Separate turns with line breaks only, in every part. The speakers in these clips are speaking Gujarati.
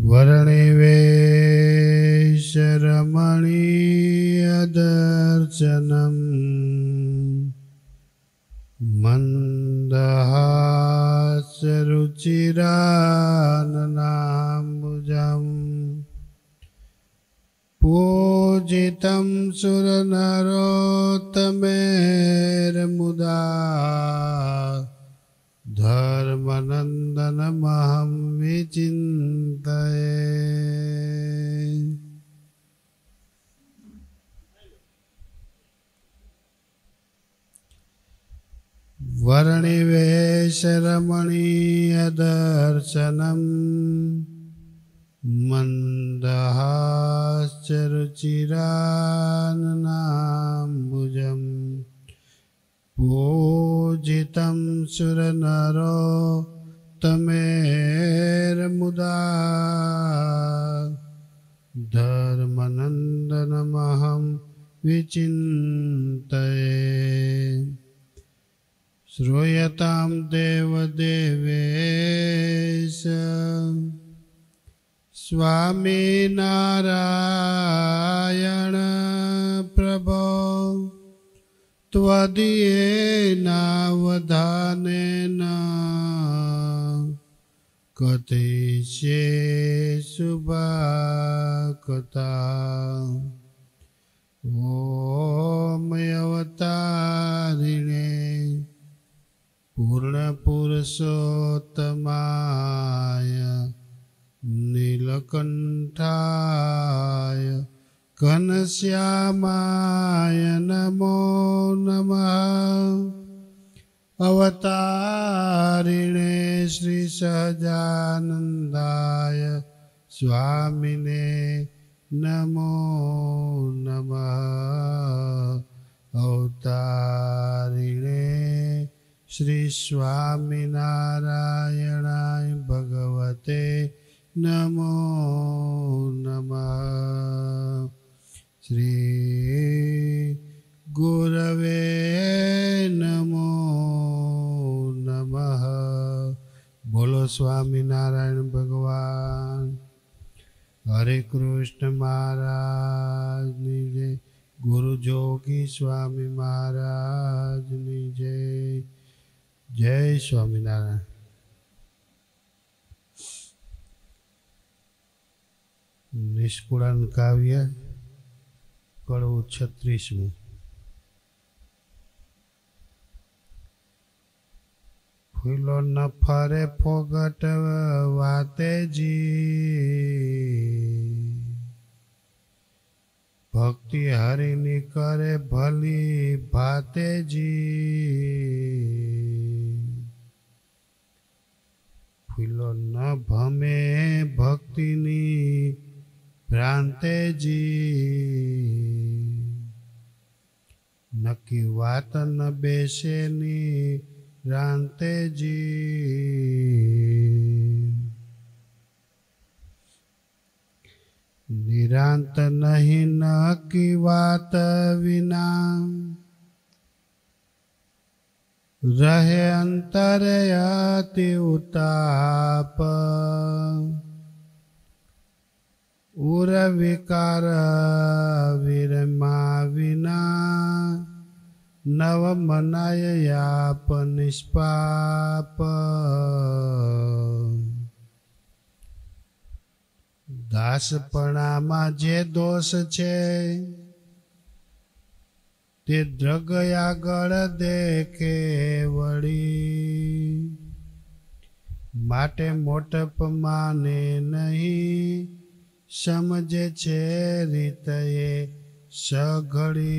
वर्णिवेशरमणीयदर्शनम् मन्दहासरुचिराननाम्बुजम् पूजितं सुरनरोत्तमेर्मुदा धर्मनन्दनमहं विचिन्तये। वर्णिवेशरमणीयदर्शनम् मन्दहासरुचिराननाम्बुजम् पूजितं सुरनरोत्तमेर्मुदा धर्मनन्दनमहं विचिन्तये। श्रूयतां देवदेवेश स्वामिनारायण प्रभो त्वदीयेनावधानेन कथयिष्ये शुभकथा। ॐ अवतारिणे पूर्णपुरुषोत्तमाय नीलकण्ठाय घनश्यामाय नमो नमः। अवतारिणे श्रीसहजानन्दाय स्वामिने नमो नमः। अवतारिणे श्री स्वामिनारायणाय भगवते नमो नमः। श्री गुरवे नमो नमः। बोलो स्वामिनारायण भगवान। हरे कृष्ण महाराज जय। गुरु जोगी स्वामी महाराज जय। जय स्वामीनारायण। निष्कुळान काव्य कड़वू 36। फूलो न फरे फोगट वातेजी भक्ति हरिनी करे भली भातेजी। फूलो न भमे भक्तिनी भ्रांतेजी नकी वात न बेसेनी रांतेजी। निरांत नहीं न की वात विना रहे अंतर अति उताप। उर विकार विरमा विना नव मनाय याप निष्पाप। दासपणाમાં જે દોષ છે તે દ્રગ આગળ દેખે વળી માટે મોટપ માને નહીં સમજે છે રીત એ સઘળી।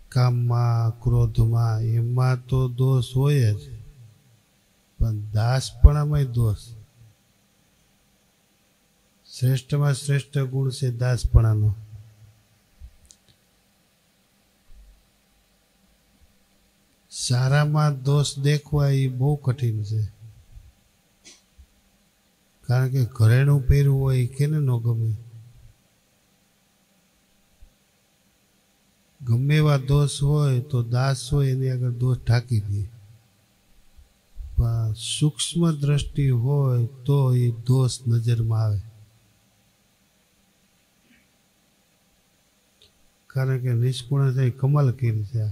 કામમાં ક્રોધમાં એમાં તો દોષ હોય જ પણ દાસપણામાં દોષ। શ્રેષ્ઠમાં શ્રેષ્ઠ ગુણ છે દાસપણાનો। સારામાં દોષ દેખવા એ બહુ કઠિન છે કારણ કે ઘરેણું પહેરવું હોય કેને ન ગમે। ગમે એવા દોષ હોય તો દાસ હોય એની આગળ દોષ ઢાંકી દે, પણ સૂક્ષ્મ દ્રષ્ટિ હોય તો એ દોષ નજરમાં આવે. કારણ કે નિષ્કુણ થઈ કમલ કરી છે.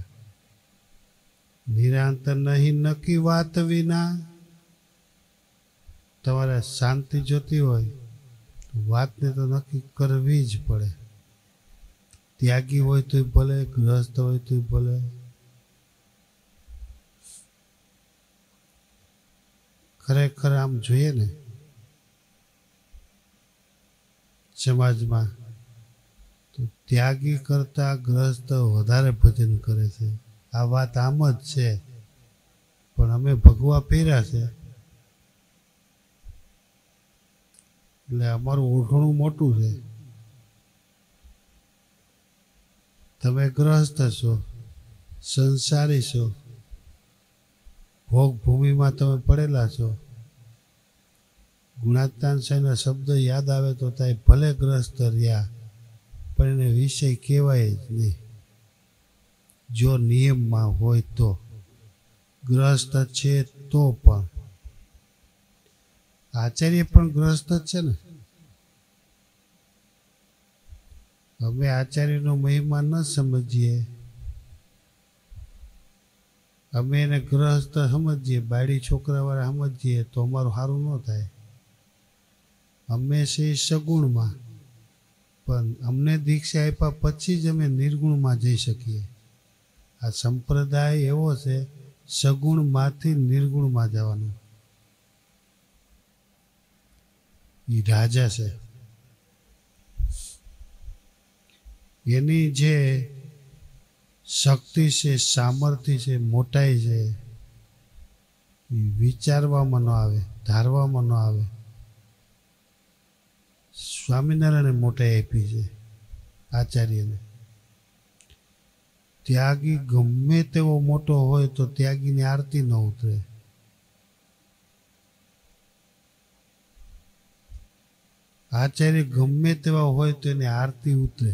નિરાંત નહીં નક્કી વાત વિના. તમારે શાંતિ જોતી હોય તો વાતને તો નક્કી કરવી જ પડે. ત્યાગી હોય તોય ભલે, ગ્રસ્ત હોય તોય ભલે. ખરેખર આમ જોઈએ ને સમાજમાં તો ત્યાગી કરતા ગ્રસ્ત વધારે ભજન કરે છે. આ વાત આમ જ છે, પણ અમે ભગવા પહેર્યા છે એટલે અમારું ઓળખણું મોટું છે. તમે ગ્રસ્ત છો, સંસારી છો, ભોગ ભૂમિમાં તમે પડેલા છો. ગુણાત્તાન સાહેબના શબ્દ યાદ આવે તો થાય ભલે ગ્રસ્ત રહ્યા પણ એને વિષય કહેવાય જ નહીં. જો નિયમમાં હોય તો ગ્રસ્ત છે તો પણ આચાર્ય પણ ગ્રસ્ત જ છે ને. અમે આચાર્યનો મહિમા ન સમજીએ, અમે એને ગ્રસ્ત સમજીએ, બાળી છોકરાવાળા સમજીએ તો અમારું સારું ન થાય. અમે છે સગુણમાં, પણ અમને દીક્ષા આપ્યા પછી જ અમે નિર્ગુણમાં જઈ શકીએ. આ સંપ્રદાય એવો છે સગુણમાંથી નિર્ગુણમાં જવાનું. એ રાજા છે, એની જે શક્તિ છે, સામર્થ્ય છે, મોટાઈ છે એ વિચારવામાં ન આવે, ધારવામાં ન આવે. સ્વામિનારાયણે મોટાઈ આપી છે આચાર્યને. ત્યાગી ગમે તેવો મોટો હોય તો ત્યાગીની આરતી ન ઉતરે. આચાર્ય ગમે તેવા હોય તો એની આરતી ઉતરે.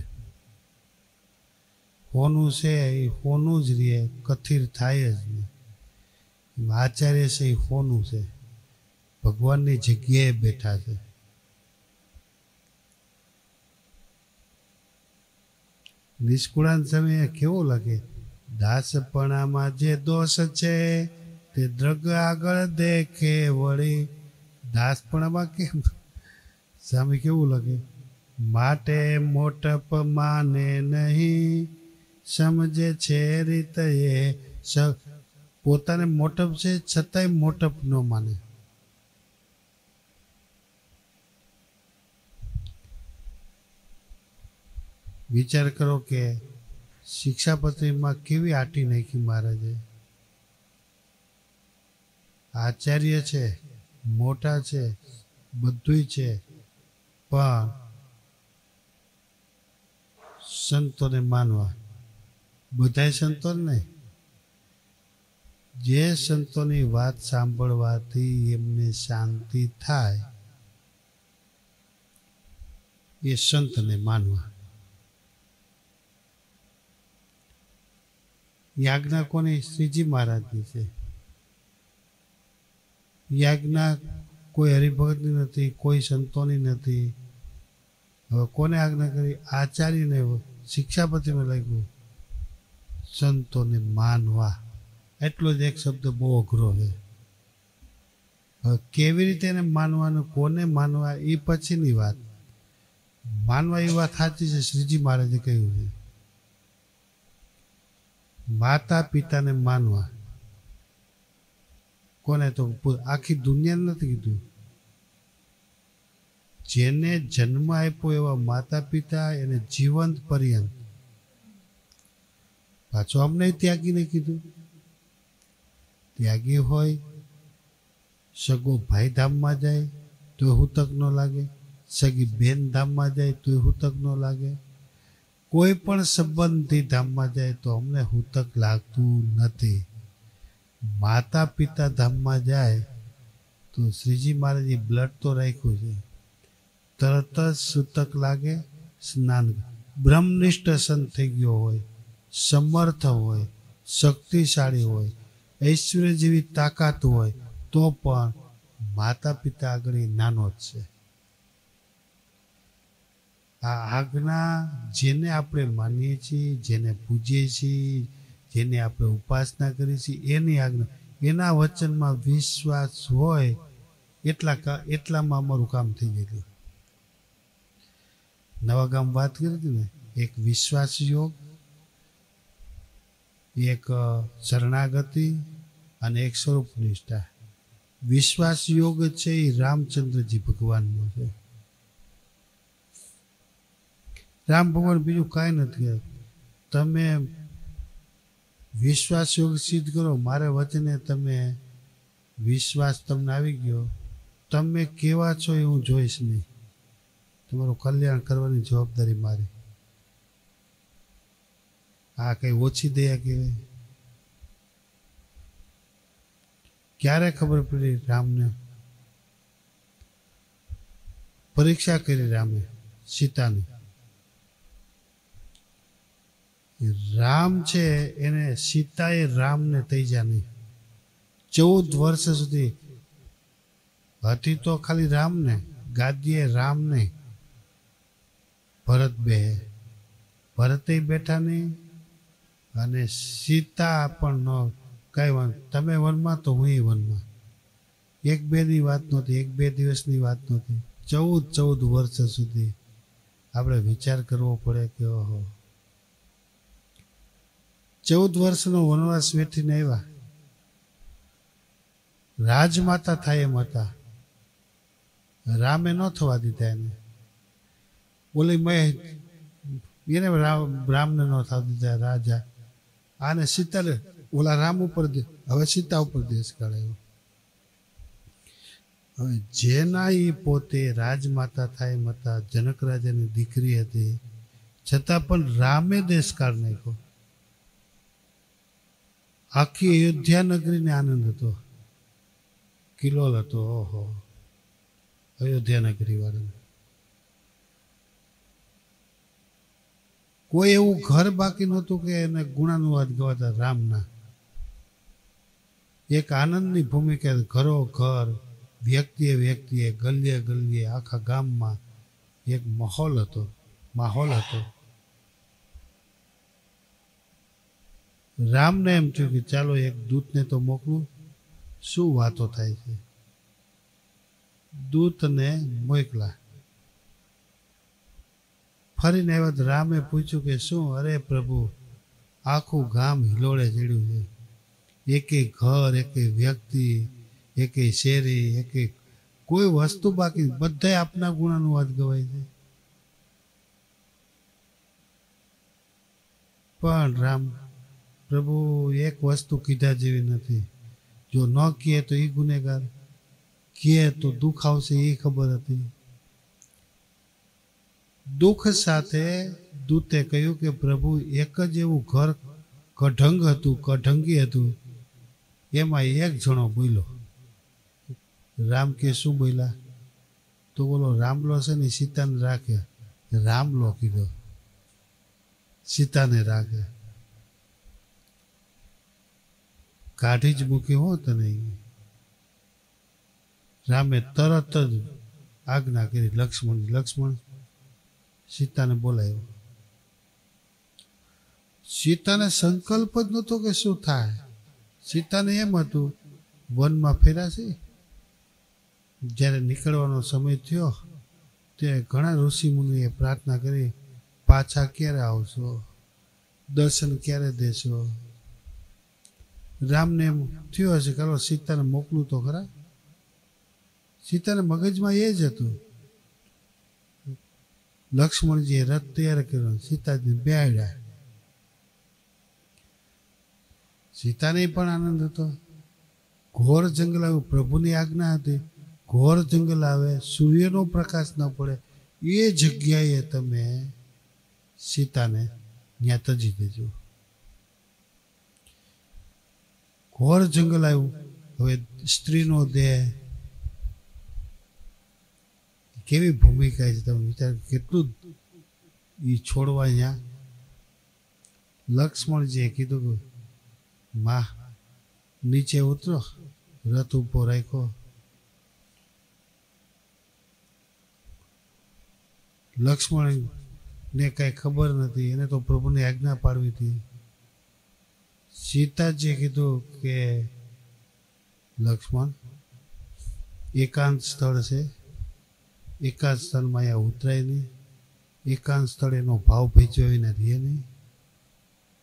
હોનું છે એ હોનું જ રહે, કથિર થાય જ નહીં. આચાર્ય છે એ હોનું છે, ભગવાનની જગ્યાએ બેઠા છે. નિષ્કુળાન સમયે કેવું લાગે? દાસપણામાં જે દોષ છે તે દ્રગ આગળ દેખે વળી. દાસપણામાં કેમ સામે કેવું લાગે? માટે મોટપ માને નહીં, સમજે છે રીત એ. પોતાને મોટપ છે છતાંય મોટપ ન માને. વિચાર કરો કે શિક્ષાપત્રીમાં કેવી આટી નાખી મહારાજે. આચાર્ય છે, મોટા છે, બધુંય છે, પણ સંતોને માનવા. બધાય સંતો નહીં, જે સંતોની વાત સાંભળવાથી એમને શાંતિ થાય એ સંતને માનવા. યાજ્ઞા કોની? શ્રીજી મહારાજની છે. યાજ્ઞા કોઈ હરિભગતની નથી, કોઈ સંતોની નથી. હવે કોને આજ્ઞા કરી? આચાર્યને. શિક્ષાપત્રીમાં લખ્યું સંતોને માનવા. એટલો જ એક શબ્દ બહુ અઘરો છે. હવે કેવી રીતે એને માનવાનું, કોને માનવા એ પછીની વાત. માનવા એ વાત સાચી છે, શ્રીજી મહારાજે કહ્યું છે. માતા પિતાને માનવા. કોને? તો આખી દુનિયાને નથી કીધું. જેને જન્મ આપ્યો એવા માતા પિતા એને જીવંત પર્યંત. પાછો અમને ત્યાગીને કીધું. ત્યાગી હોય, સગો ભાઈ ધામમાં જાય તો હુતક ન લાગે, સગી બેન ધામમાં જાય તો હુતક ન લાગે, કોઈ પણ સંબંધી ધામમાં જાય તો અમને હુતક લાગતું નથી. માતા પિતા ધામમાં જાય તો શ્રીજી મહારાજે બ્લડ તો રાખ્યું છે, તરત જ સૂતક લાગે. સ્નાન બ્રહ્મનિષ્ઠ સંત થઈ ગયો હોય, સમર્થ હોય, શક્તિશાળી હોય, ઐશ્વર્ય જેવી તાકાત હોય, તો પણ માતા પિતા આગળ એ નાનો જ છે. આ આજ્ઞા જેને આપણે માનીએ છીએ, જેને પૂજીએ છીએ, જેને આપણે ઉપાસના કરીએ છીએ, એની આજ્ઞા, એના વચનમાં વિશ્વાસ હોય એટલામાં અમારું કામ થઈ ગયેલું. નવા ગામ વાત કરી હતી ને, એક વિશ્વાસ યોગ, એક શરણાગતિ અને એક સ્વરૂપ નિષ્ઠા. વિશ્વાસ યોગ છે એ રામચંદ્રજી ભગવાનનો છે. રામ ભગવાન બીજું કાંઈ નથી કહે, તમે વિશ્વાસ યોગ સિદ્ધ કરો, મારે વચને તમે વિશ્વાસ તમને આવી ગયો, તમે કેવા છો એ હું જોઈશ નહીં, તમારું કલ્યાણ કરવાની જવાબદારી મારી. આ કઈ ઓછી દયા કહેવાય? ક્યારે ખબર પડી રામને? પરીક્ષા કરી રામે સીતાની. રામ છે એને, સીતાએ રામને તૈજા નહીં. 14 વર્ષ સુધી હતી તો ખાલી રામને, ગાદીએ રામ નહીં. ભરત ભરતે બેઠા નહીં અને સીતા પણ ન કઈ વાંધો, તમે વનમાં તો હું વનમાં. 1-2 ની વાત નહોતી, 1-2 દિવસની વાત નહોતી. 14 વર્ષ સુધી આપણે વિચાર કરવો પડે કે ઓહો, 14 વર્ષનો વનવાસ વેઠીને આવ્યા. રાજમાતા થાય એમ હતા, રામે ન થવા દીધા એને. ઓલી એને રામને ન થવા દીધા રાજા. આને સીતાને ઓલા રામ ઉપર, હવે સીતા ઉપર દેશ કાઢ્યો. હવે જેના એ પોતે રાજમાતા થાય એમ હતા, જનક રાજાની દીકરી હતી, છતાં પણ રામે દેશ કાઢ નાખ્યો. આખી અયોધ્યા નગરીને આનંદ હતો, કિલોલ હતો. ઓહો, અયોધ્યા નગરી વાળાને કોઈ એવું ઘર બાકી નહોતું કે એને ગુણાનુવાદ ગવાતા રામના. એક આનંદની ભૂમિકા, ઘરો ઘર, વ્યક્તિએ ગલીએ આખા ગામમાં એક માહોલ હતો. રામને એમ થયું કે ચાલો એક દૂતને તો મોકલું, શું વાતો થાય છે. દૂતને મોકલા. ફરીને આવ્યા તો રામે પૂછ્યું કે શું? અરે પ્રભુ, આખું ગામ હિલોળે ચડ્યું છે. એકેય ઘર, એકેય વ્યક્તિ, એકેય શેરી, એકેય કોઈ વસ્તુ બાકી, બધાય આપના ગુણાનુવાદ ગવાય છે. પણ રામ પ્રભુ એક વસ્તુ કીધા જેવી નથી. જો ન કહે તો એ ગુનેગાર, કહે તો દુઃખ આવશે એ ખબર હતી. દુઃખ સાથે દૂતે કહ્યું કે પ્રભુ, એક જ એવું ઘર કઢંગી હતું, એમાં એક જણો બોલ્યો. રામ કે શું બોલ્યા? તો બોલો રામલો છે ને સીતાને રાખે. રામલો કીધો, સીતાને રાખે. કાઢી જ મૂકી હો તને. રામે તરત જ આજ્ઞા કરી લક્ષ્મણ સીતાને બોલાવ્યો. સીતાને સંકલ્પ જ નહોતો કે શું થાય. સીતાને એમ હતું વનમાં ફેરાશે. જ્યારે નીકળવાનો સમય થયો ત્યારે ઘણા ઋષિ મુનિએ પ્રાર્થના કરી, પાછા ક્યારે આવશો, દર્શન ક્યારે દેશો. રામને એમ થયું હશે ચાલો સીતાને મોકલું તો ખરા. સીતાને મગજમાં એ જ હતું. લક્ષ્મણજીએ રથ તૈયાર કર્યો, સીતાજીને બેહાડ્યા. સીતાને પણ આનંદ હતો. ઘોર જંગલ આવ્યું, પ્રભુની આજ્ઞા હતી. ઘોર જંગલ આવે, સૂર્યનો પ્રકાશ ન પડે, એ જગ્યાએ તમે સીતાને ત્યાં તજી દેજો. ઘોર જંગલ આવ્યું. હવે સ્ત્રીનો દેહ કેવી ભૂમિકા છે તમે વિચાર, કેટલું એ છોડવા અહીંયા. લક્ષ્મણજીએ કીધું કે માં નીચે ઉતરો, રથ ઊભો રાખ્યો. લક્ષ્મણને કઈ ખબર નથી, એને તો પ્રભુની આજ્ઞા પાડવી હતી. સીતાજીએ કીધું કે લક્ષ્મણ, એકાંત સ્થળ છે, એકાંત સ્થળમાં અહીંયા ઉતરાય નહીં, એકાંત સ્થળ એનો ભાવ ભેજ્યો વિના રહે નહીં,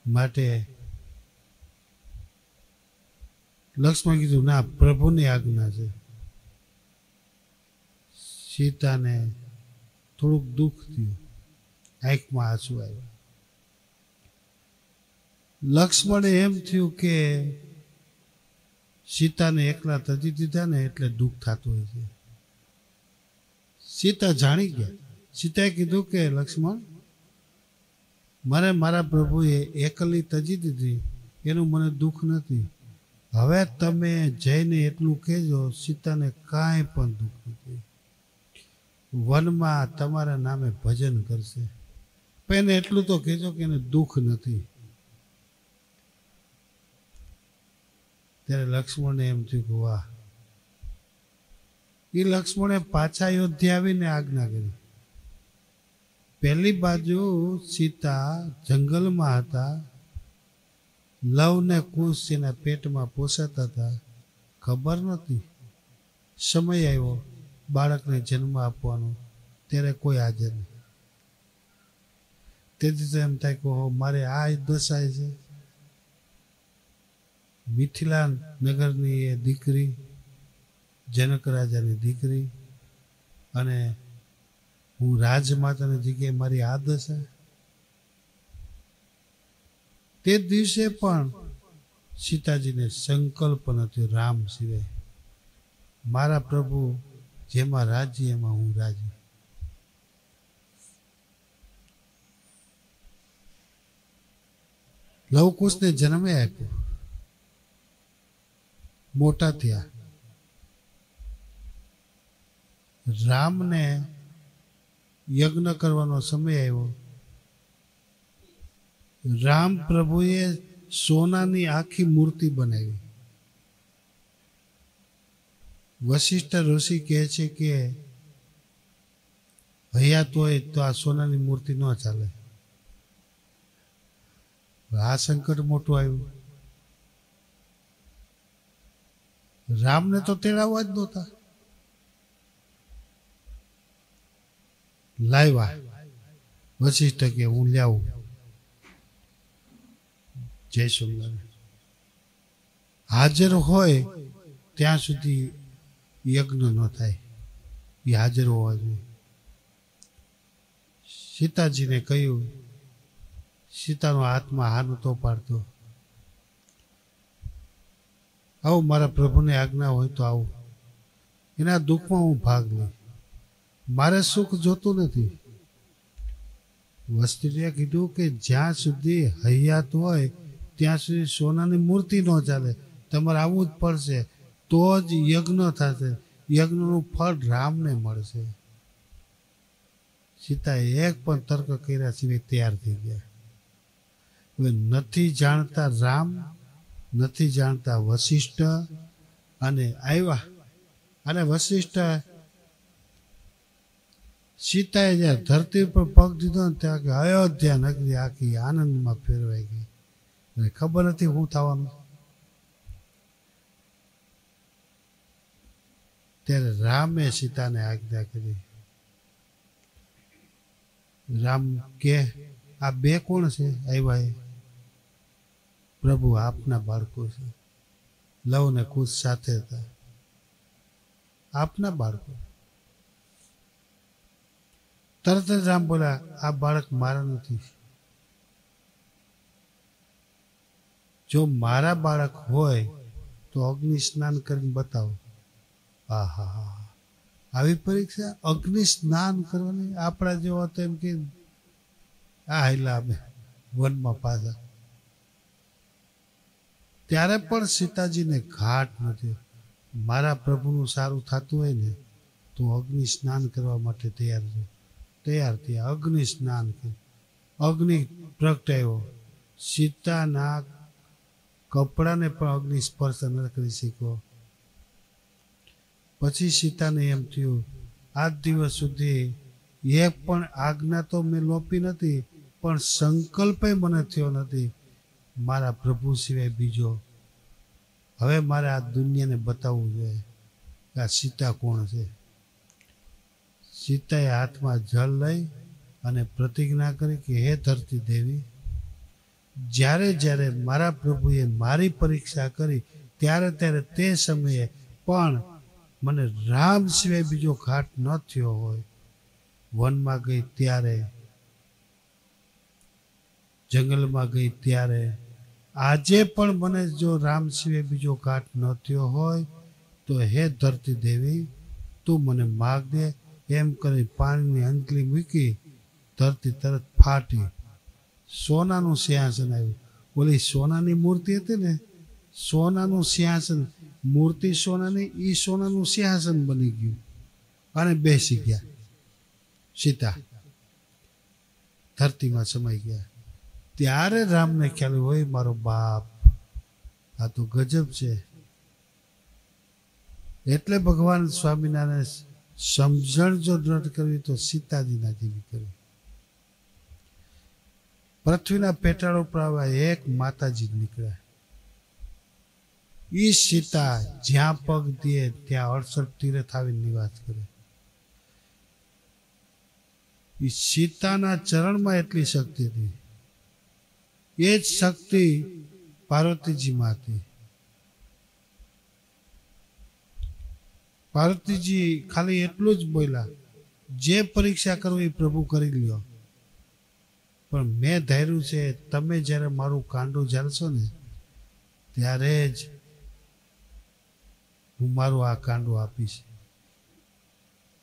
માટે લક્ષ્મણ કીધું ના, પ્રભુની આજ્ઞા છે. સીતાને થોડુંક દુઃખ થયું, આંખમાં આંસુ આવ્યા. લક્ષ્મણે એમ થયું કે સીતાને એકલા તજી દીધા ને એટલે દુઃખ થતું હોય છે. સીતા જાણી ગયા. સીતાએ કીધું કે લક્ષ્મણ, મને મારા પ્રભુએ એકલી તજી દીધી એનું મને દુઃખ નથી. હવે તમે જઈને એટલું કહેજો, સીતાને કાંઈ પણ દુઃખ નથી, વનમાં તમારા નામે ભજન કરશે. પણ એને એટલું તો કહેજો કે એને દુઃખ નથી. ત્યારે લક્ષ્મણને એમ થયું કે વાહ. એ લક્ષ્મણે પાછા અયોધ્યા આવીને આજ્ઞા કરી. પહેલી બાજુ સીતા જંગલમાં હતા, લવ ને કુશ એના પેટમાં પોસાતા હતા, ખબર નહોતી. સમય આવ્યો બાળકને જન્મ આપવાનો, ત્યારે કોઈ હાજર નહીં. તેથી તો એમ થાય કે મારે આ દશાય છે. મિથિલા નગરની એ દીકરી, જનક રાજાની દીકરી, અને હું રાજમાતાની જગ્યાએ મારી આ દશા. તે દિવસે પણ સીતાજીને સંકલ્પ નથી રામ સિવાય. મારા પ્રભુ જેમાં રાજી એમાં હું રાજી. લવકુશને જન્મે આપ્યો, મોટા થયા. રામને યજ્ઞ કરવાનો સમય આવ્યો. રામ પ્રભુએ સોનાની આખી મૂર્તિ બનાવી. વશિષ્ઠ ઋષિ કહે છે કે હયાત હોય તો આ સોનાની મૂર્તિ ન ચાલે. આ સંકટ મોટું આવ્યું. રામને તો તેડાવવા જ નહોતા. લાવ્યા. વશિષ્ઠ કે હું લાવું. જય સ્વામિનારાયણ. હાજર હોય ત્યાં સુધી યજ્ઞ ન થાય, એ હાજર હોવા જોઈએ. સીતાજીને કહ્યું, સીતાનો હાથમાં હા નહોતો પાડતો. આવું મારા પ્રભુને આજ્ઞા હોય તો આવું, એના દુઃખમાં હું ભાગ લઈ. મારે સુખ જોતું નથી. વસ્તુએ કીધું કે જ્યાં સુધી હયાત હોય ત્યાં સુધી સોનાની મૂર્તિ ન ચાલે. તમારે આવવું જ પડશે, તો જ યજ્ઞ થશે. યજ્ઞનું ફળ રામને મળશે. સીતાએ એક પણ તર્ક કર્યા સિવાય તૈયાર થઈ ગયા. હવે નથી જાણતા રામ, નથી જાણતા વશિષ્ઠ, અને આવ્યા. અને વશિષ્ઠ સીતાએ જ્યારે ધરતી પર પગ દીધો ને ત્યાં કે અયોધ્યા નગરી આખી આનંદમાં ફેરવાઈ ગઈ. અને ખબર નથી શું થવાનું. ત્યારે રામે સીતાને આજ્ઞા કરી. રામ કે આ બે કોણ છે આવ્યા? એ પ્રભુ આપના બાળકો છે. લવ ને કુશ સાથે હતા, આપના બાળકો. તરત જ રામ બોલ્યા, આ બાળક મારા નથી. જો મારા બાળક હોય તો અગ્નિ સ્નાન કરીને બતાવો. હા હા હા, આવી પરીક્ષા અગ્નિ સ્નાન કરવાની? આપણા જેવો તો એમ કે આ હેલા અમે વનમાં પાછા. ત્યારે પણ સીતાજીને ઘાટ નથી. મારા પ્રભુનું સારું થતું હોય ને તો અગ્નિ સ્નાન કરવા માટે તૈયાર થયા. અગ્નિ સ્નાન કર્યું. અગ્નિ પ્રગટાયો. સીતાના કપડાને પણ અગ્નિ સ્પર્શ ન કરી શક્યો. પછી સીતાને એમ થયું, આજ દિવસ સુધી એક પણ આજ્ઞા તો મેં લોપી નથી, પણ સંકલ્પ મને થયો નથી મારા પ્રભુ સિવાય બીજો. હવે મારે આ દુનિયાને બતાવવું જોઈએ કે આ સીતા કોણ છે. સીતાએ હાથમાં જળ લઈ અને પ્રતિજ્ઞા કરી કે હે ધરતી દેવી, જ્યારે જ્યારે મારા પ્રભુએ મારી પરીક્ષા કરી ત્યારે ત્યારે તે સમયે પણ મને રામ સિવાય બીજો ઘાટ ન થયો હોય. વનમાં ગઈ ત્યારે, જંગલમાં ગઈ ત્યારે, આજે પણ મને જો રામ સિવાય બીજો ઘાટ ન થયો હોય તો હે ધરતી દેવી તું મને માગ દે. એમ કરી પાણીની અંજલી મૂકી, ધરતી તરત ફાટી, સોનાનું સિંહાસન આવ્યું. ઓલી સોનાની મૂર્તિ હતી ને, સોનાનું સિંહાસન, મૂર્તિ સોનાની, એ સોનાનું સિંહાસન બની ગયું અને બેસી ગયા. સીતા ધરતીમાં સમાઈ ગયા. ત્યારે રામને ખ્યાલ હોય મારો બાપ આ તો ગજબ છે. એટલે ભગવાન સ્વામિનારાયણ સમજણ જો દ્રઢ કરવી તો સીતાજીના જેવી કરવી. પૃથ્વીના પેટાળો પર એક માતાજી નીકળ્યા. ઈ સીતા જ્યાં પગ દે ત્યાં 68 તીરથ આવીને નિવાસ કરે. ઈ સીતાના ચરણમાં એટલી શક્તિ હતી. એ જ શક્તિ પાર્વતીજીમાં હતી. પાર્વતીજી ખાલી એટલું જ બોલ્યા, જે પરીક્ષા કરવી એ પ્રભુ કરી લ્યો, પણ મેં ધાર્યું છે તમે જ્યારે મારું કાંડું ઝાલશો ને ત્યારે જ હું મારું આ કાંડું આપીશ.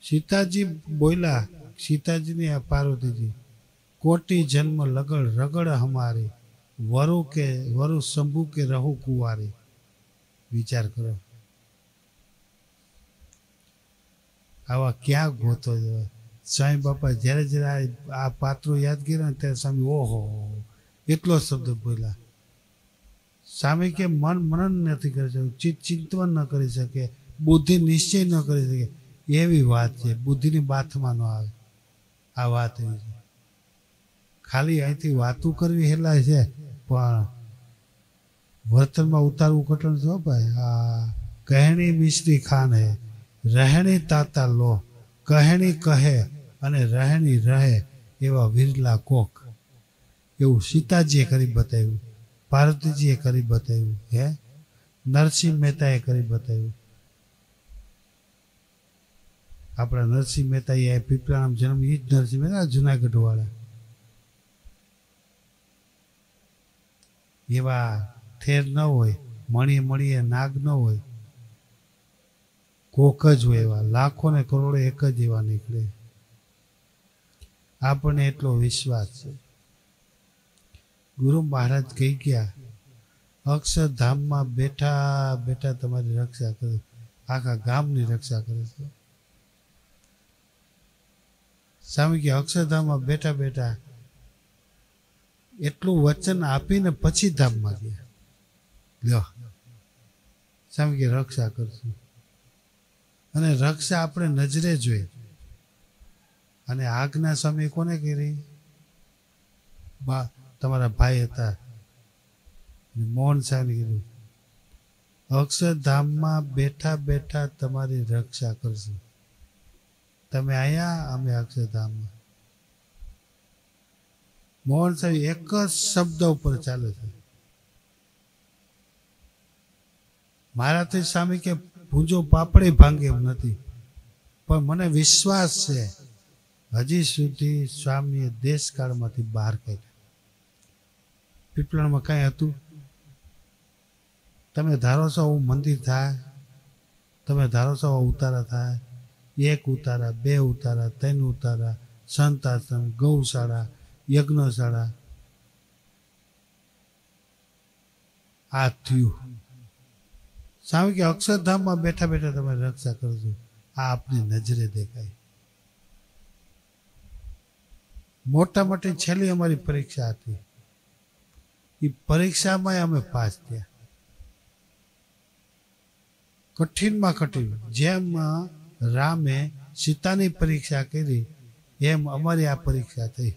સીતાજી બોલ્યા, સીતાજીને આ પાર્વતીજી, કોટી જન્મ લગડ રગડ હમારી, વરુ શંભુ કે રહુ કુંવારી. વિચાર કરો, આવા ક્યાં ગોતો જવાય. સ્વામી બાપા જ્યારે જ્યારે આ પાત્રો યાદ કર્યા ત્યારે સ્વામી ઓહો એટલો શબ્દ બોલ્યા. સ્વામી કે મન મનન નથી કરી શકતું, ચિત્ત ચિંતન ન કરી શકે, બુદ્ધિ નિશ્ચય ન કરી શકે. એવી વાત છે, બુદ્ધિની બાથમાં ન આવે. આ વાત એવી છે. ખાલી અહીંથી વાતું કરવી હેલા છે, પણ વર્તનમાં ઉતારવું કઠણ છે ભાઈ. આ કહેણી મિશ્રી ખાન હે, રહેણી તાતા લો, કહેણી કહે અને રહેણી રહે એવા વિરલા કોક. એવું સીતાજીએ કરી બતાવ્યું, પાર્વતીજીએ કરી બતાવ્યું, હે નરસિંહ મહેતાએ કરી બતાવ્યું. આપણા નરસિંહ મહેતા એ પીપળાનો જન્મ એ જ નરસિંહ મહેતા જુનાગઢ વાળા. એવા ઠેર ન હોય, મળીએ નાગ ન હોય, કોક જ હોય. એવા લાખો ને કરોડો એક જ એવા નીકળે. આપણને એટલો વિશ્વાસ છે. ગુરુ મહારાજ કહી ગયા, અક્ષરધામમાં બેઠા બેઠા તમારી રક્ષા કરે, આખા ગામની રક્ષા કરે છે. સ્વામી કે અક્ષરધામમાં બેઠા બેઠા એટલું વચન આપીને પછી ધામમાં ગયા. લ્યો સ્વામી કે રક્ષા કરશું. અને રક્ષા આપણે નજરે જોઈ. અને આજ્ઞા સ્વામી કોને કરી? તમારા ભાઈ હતા મોહન સાહેબ કીધું, અક્ષરધામમાં બેઠા બેઠા તમારી રક્ષા કરશું. તમે આયા, અમે અક્ષરધામમાં. મોહન સાહેબ એક જ શબ્દ ઉપર ચાલે છે. મારાથી સ્વામી કે ભૂંજો પાપડી ભાંગે એમ નથી, પણ મને વિશ્વાસ છે હજી સુધી સ્વામીએ દેશકાળમાંથી બહાર કાઢ્યા. પીપળામાં કાંઈ હતું? તમે ધારો છો આવું મંદિર થાય, તમે ધારો છો આવા ઉતારા થાય, 1 ઉતારા, 2 ઉતારા, 3 ઉતારા, સંત આશ્રમ, ગૌશાળા, યજ્ઞશાળા. આ થયું. સ્વામી કે અક્ષરધામમાં બેઠા બેઠા તમે રક્ષા કરજો. આ આપની નજરે દેખાય. મોટા મોટી છેલ્લી અમારી પરીક્ષા હતી. એ પરીક્ષામાં અમે પાસ થયા. કઠિનમાં કઠિન. જેમ રામે સીતાની પરીક્ષા કરી એમ અમારી આ પરીક્ષા થઈ.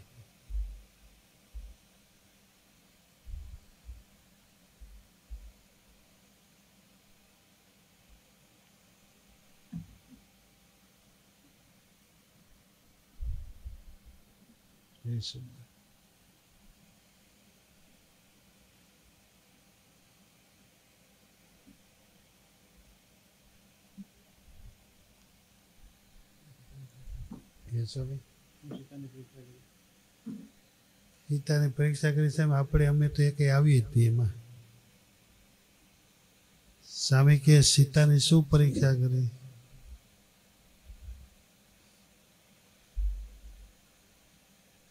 સીતાની પરીક્ષા કરી સામે આપણે અમે તો એક આવી હતી એમાં. સ્વામી કે સીતાની શું પરીક્ષા કરી?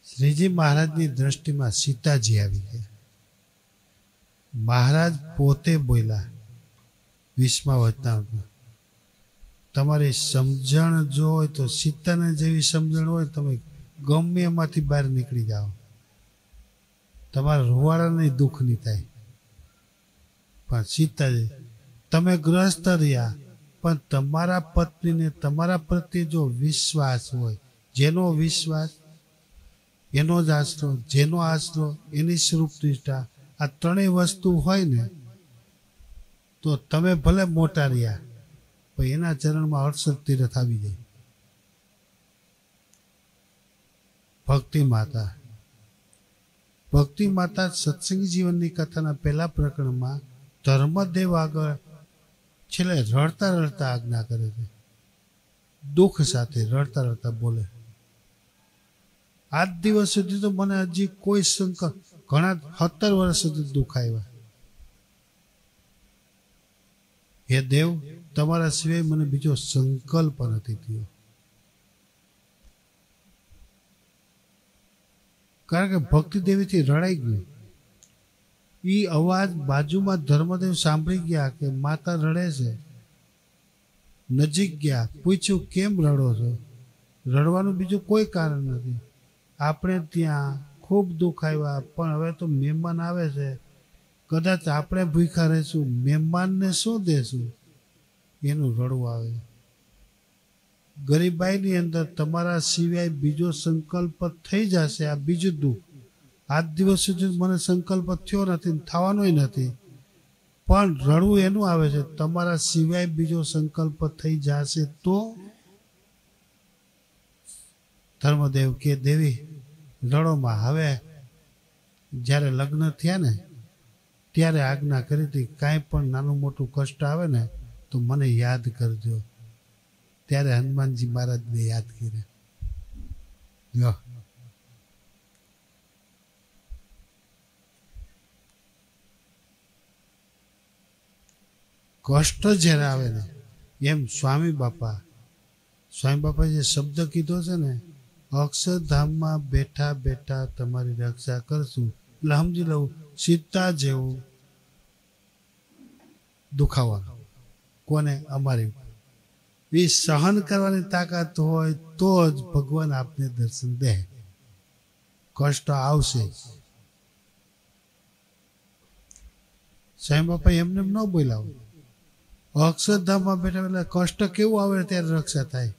શ્રીજી મહારાજની દ્રષ્ટિમાં સીતાજી આવી ગયા. મહારાજ પોતે બોલ્યા વિશ્વાવતારમાં, તમારી સમજણ જો હોય તો સીતાને જેવી સમજણ હોય તમે ગમે એમાંથી બહાર નીકળી જાઓ, તમારા રૂવાડાને દુઃખ નહીં થાય. પણ સીતાજી તમે ગ્રસ્ત રહ્યા પણ તમારા પત્નીને તમારા પ્રત્યે જો વિશ્વાસ હોય, જેનો વિશ્વાસ એનો જ આશરો, જેનો આશરો એની સ્વરૂપ નિષ્ઠા, આ ત્રણેય વસ્તુ હોય ને તો તમે ભલે મોટા રહ્યા પણ એના ચરણમાં હર્ષદ તીરથ આવી જાય. ભક્તિ માતા સત્સંગી જીવનની કથાના પહેલા પ્રકરણમાં ધર્મદેવ આગળ છેલ્લે રડતા રડતા આજ્ઞા કરે છે. દુઃખ સાથે રડતા રડતા બોલે, આજ દિવસ સુધી તો મને હજી કોઈ સંકલ્પ, ઘણા 17 વર્ષ સુધી દુઃખ આવ્યા. હે દેવ, તમારા સિવાય મને બીજો સંકલ્પ નથી થયો. કારણ કે ભક્તિ દેવીથી રડાઈ ગયું. એ અવાજ બાજુમાં ધર્મદેવ સાંભળી ગયા કે માતા રડે છે. નજીક ગયા, પૂછ્યું કેમ રડો છો? રડવાનું બીજું કોઈ કારણ નથી. આપણે ત્યાં ખૂબ દુઃખ આવ્યા પણ હવે તો મહેમાન આવે છે, કદાચ આપણે ભૂખ્યા રહીશું, મહેમાનને શું દેશું? એનું રડવું આવે. ગરીબાઈની અંદર તમારા સિવાય બીજો સંકલ્પ થઈ જશે, આ બીજું દુઃખ. આજ દિવસ સુધી મને સંકલ્પ થયો નથી, થવાનોય નથી, પણ રડવું એનું આવે છે તમારા સિવાય બીજો સંકલ્પ થઈ જશે તો. ધર્મદેવ કે દેવી રડોમાં. હવે જ્યારે લગ્ન થયા ને ત્યારે આજ્ઞા કરી હતી, કાંઈ પણ નાનું મોટું કષ્ટ આવે ને તો મને યાદ કરજો. ત્યારે હનુમાનજી મહારાજને યાદ કર્યા. કષ્ટ જ્યારે આવે ને એમ સ્વામી બાપા જે શબ્દ કીધો છે ને, અક્ષરધામમાં બેઠા બેઠા તમારી રક્ષા કરશું, એટલે સમજી લઉં સીતા જેવું દુખાવાનું. કોને? અમારી. એ સહન કરવાની તાકાત હોય તો જ ભગવાન આપને દર્શન દે. કષ્ટ આવશે. સાંઈ બાપા એમને ન બોલાવો. અક્ષરધામમાં બેઠા એટલે કષ્ટ કેવું આવે ત્યારે રક્ષા થાય.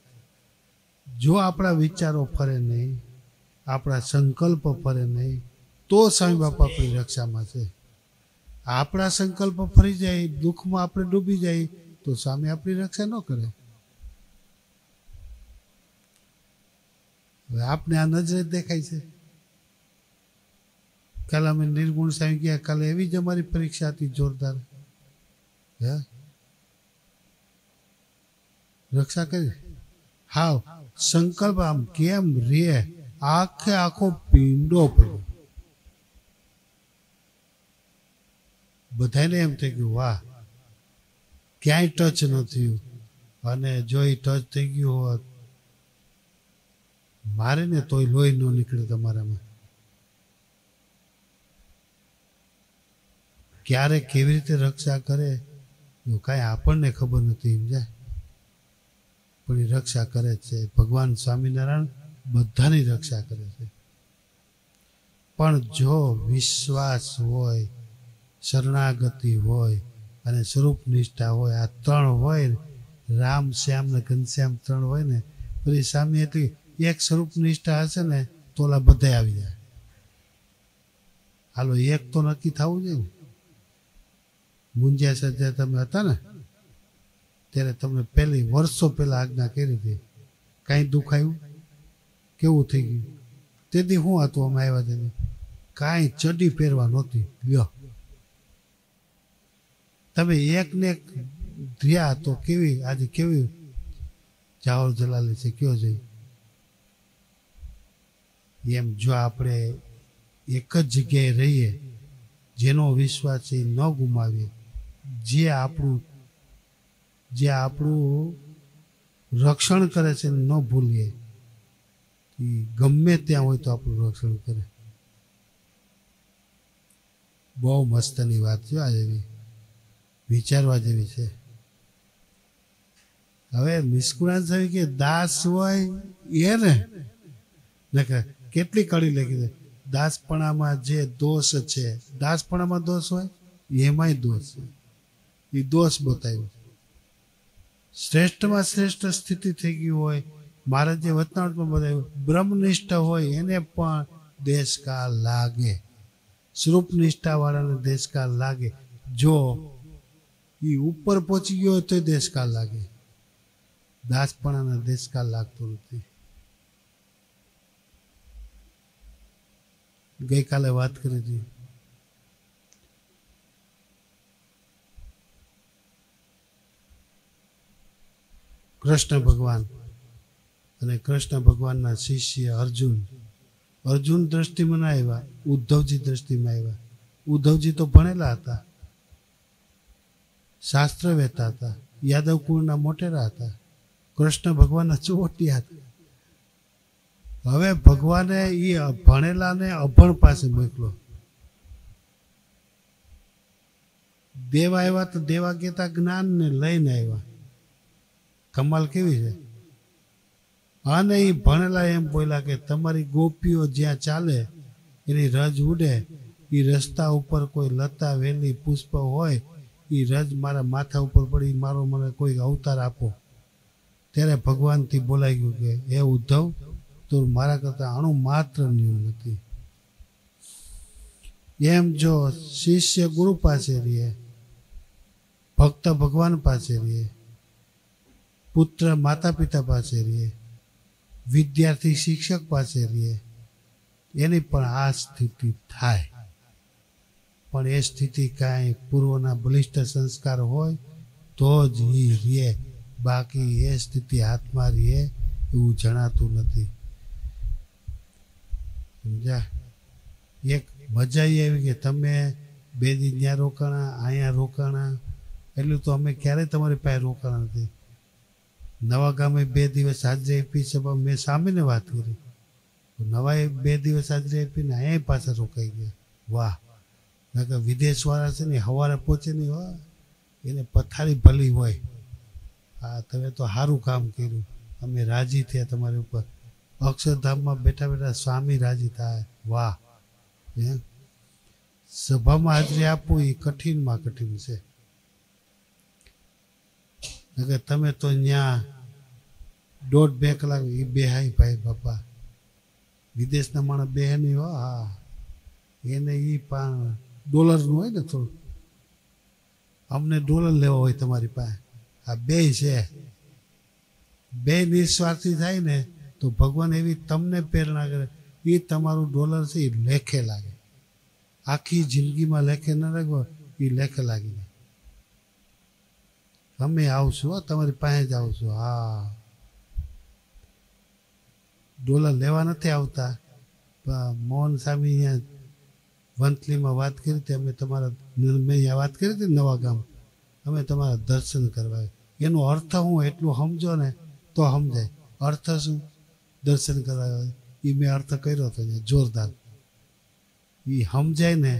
જો આપણા વિચારો ફરે નહીં, આપણા સંકલ્પ ફરે નહીં તો સ્વામી બાપા આપણી રક્ષામાં છે. આપણા સંકલ્પ ફરી જાય, દુઃખમાં આપણે ડૂબી જાય તો સ્વામી આપણી રક્ષા ન કરે. હવે આપણે આ નજરે દેખાય છે. કાલે અમે નિર્ગુણ સ્વામી ગયા, કાલે એવી જ અમારી પરીક્ષા હતી જોરદાર. રક્ષા કરી. હાવ સંકલ્પ આમ કેમ રે, આખો પીંડો પડ્યો. બધાને એમ થઈ ગયું વાહ, ક્યાંય ટચ ન થયું. અને જો એ ટચ થઈ ગયું હોત મારે ને તોય લોહી ન નીકળે તમારામાં. ક્યારે કેવી રીતે રક્ષા કરે એવું કાંઈ આપણને ખબર નથી, સમજાય? પણ એ રક્ષા કરે છે. ભગવાન સ્વામિનારાયણ બધાની રક્ષા કરે છે. પણ જો વિશ્વાસ હોય, શરણાગતિ હોય અને સ્વરૂપ નિષ્ઠા હોય, આ ત્રણ હોય, રામ શ્યામ ને ઘનશ્યામ ત્રણ હોય ને, પછી સામે એટલી એક સ્વરૂપ નિષ્ઠા હશે ને તો ઓલા બધા આવી જાય. હાલો એક તો નક્કી થવું જોઈએ ને. મુંજિયા સજ્જા તમે હતા ને ત્યારે તમને પહેલી વર્ષો પહેલા આજ્ઞા કરી હતી, કાંઈ દુખાયું? કેવું થઈ ગયું? તેથી શું હતું અમે આવ્યા તેથી? કાંઈ ચડી પહેરવા નહોતી. લ્યો તમે એક ને એક રહ્યા તો કેવી આજે કેવી જાહોર જલાલી છે કયો જઈ. એમ જો આપણે એક જ જગ્યાએ રહીએ, જેનો વિશ્વાસ છે ન ગુમાવીએ, જે આપણું રક્ષણ કરે છે ન ભૂલીએ, ગમે ત્યાં હોય તો આપણું રક્ષણ કરે. બહુ મસ્તની વાત છે આ જેવી, વિચારવા જેવી છે. હવે નિષ્કુળાન સ્વામી કે દાસ હોય એ ને કેટલી કડી લખી છે, દાસપણામાં જે દોષ છે, દાસપણામાં દોષ હોય એમાંય દોષ છે, એ દોષ બતાવ્યો. શ્રેષ્ઠમાં શ્રેષ્ઠ સ્થિતિ થઈ ગઈ હોય, મારા જે વતનાવટમાં બતાવ્યું, બ્રહ્મનિષ્ઠ હોય એને પણ દેશકાળ લાગે, સ્વરૂપનિષ્ઠા વાળાને દેશકાળ લાગે. જો એ ઉપર પહોંચી ગયો હોય તો દેશકાળ લાગે, દાસપણાને દેશકાળ લાગતો નથી. ગઈકાલે વાત કરી હતી, કૃષ્ણ ભગવાન અને કૃષ્ણ ભગવાનના શિષ્ય અર્જુન દ્રષ્ટિમાં ના આવ્યા, ઉદ્ધવજી દ્રષ્ટિમાં આવ્યા. ઉદ્ધવજી તો ભણેલા હતા, શાસ્ત્રવેતા હતા, યાદવ કુળના મોટેરા હતા. કૃષ્ણ ભગવાનના ચોટિયા હતા. હવે ભગવાને એ ભણેલાને અભણ પાસે મોકલો. દેવા આવ્યા તો દેવા કહેતા જ્ઞાનને લઈને આવ્યા. કમાલ કેવી છે. અને એ ભણેલા એમ બોલ્યા કે તમારી ગોપીઓ જ્યાં ચાલે એની રજ ઉડે, એ રસ્તા ઉપર કોઈ લતા વેલી પુષ્પ હોય, એ રજ મારા માથા ઉપર પડી, મારો મને કોઈ અવતાર આપો. ત્યારે ભગવાનથી બોલાઈ ગયું કે હે ઉદ્ધવ, તો મારા કરતા અણુ માત્ર ન્યૂન નથી. એમ જો શિષ્ય ગુરુ પાસે રહીએ, ભક્ત ભગવાન પાસે રહીએ, પુત્ર માતા પિતા પાસે રહીએ, વિદ્યાર્થી શિક્ષક પાસે રહીએ, એની પણ આ સ્થિતિ થાય. પણ એ સ્થિતિ કાંઈ પૂર્વના બલિષ્ઠ સંસ્કાર હોય તો જ એ રહે, બાકી એ સ્થિતિ હાથમાં રહે એવું જણાતું નથી. સમજ્યા? એક મજા એવી કે તમે 2 દી ત્યાં રોકાણા, અહીંયા રોકાણા, એટલું તો અમે ક્યારેય તમારી પાસે રોકાણા નથી. નવા ગામે 2 દિવસ હાજરી આપી છે, મેં સામેને વાત કરી. નવાએ 2 દિવસ હાજરી આપીને અહીંયા પાછા રોકાઈ ગયા. વાહ! નકર વિદેશવાળા છે ને સવારે પહોંચે નહીં, વાહ, એને પથારી ભલી હોય. હા, તમે તો સારું કામ કર્યું, અમે રાજી થયા તમારી ઉપર. અક્ષરધામમાં બેઠા બેઠા સ્વામી રાજી થાય. વાહ! એમ સભામાં હાજરી આપવું એ કઠિનમાં કઠિન છે. નકર તમે તો ત્યાં 1.5-2 કલાક એ બેહાય ભાઈ બાપા. વિદેશના માણસ બેહે નહીં હો. હા, એને એ $નું હોય ને થોડું, અમને $, લેવો હોય તમારી પાસે. આ બે છે, બે નિસ્વાર્થી થાય ને તો ભગવાન એવી તમને પ્રેરણા કરે, એ તમારું $, છે એ લેખે લાગે. આખી જિંદગીમાં લેખે ન લાગો, એ લેખે લાગી જાય. અમે આવશું હો, તમારી પાસે જ આવશું. હા, $, લેવા નથી આવતા. મોહન સ્વામી અહીંયા વંથલીમાં વાત કરી હતી, અમે તમારા મેં અહીંયા વાત કરી હતી નવા ગામ, અમે તમારા દર્શન કરવા. એનો અર્થ હું એટલું સમજો ને તો સમજાય. અર્થ શું? દર્શન કરવા. એ મેં અર્થ કર્યો હતો જોરદાર. એ સમજાય ને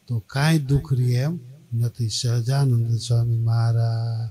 તો કાંઈ દુઃખ રહે એમ નથી. સહજાનંદ સ્વામી મહારાજ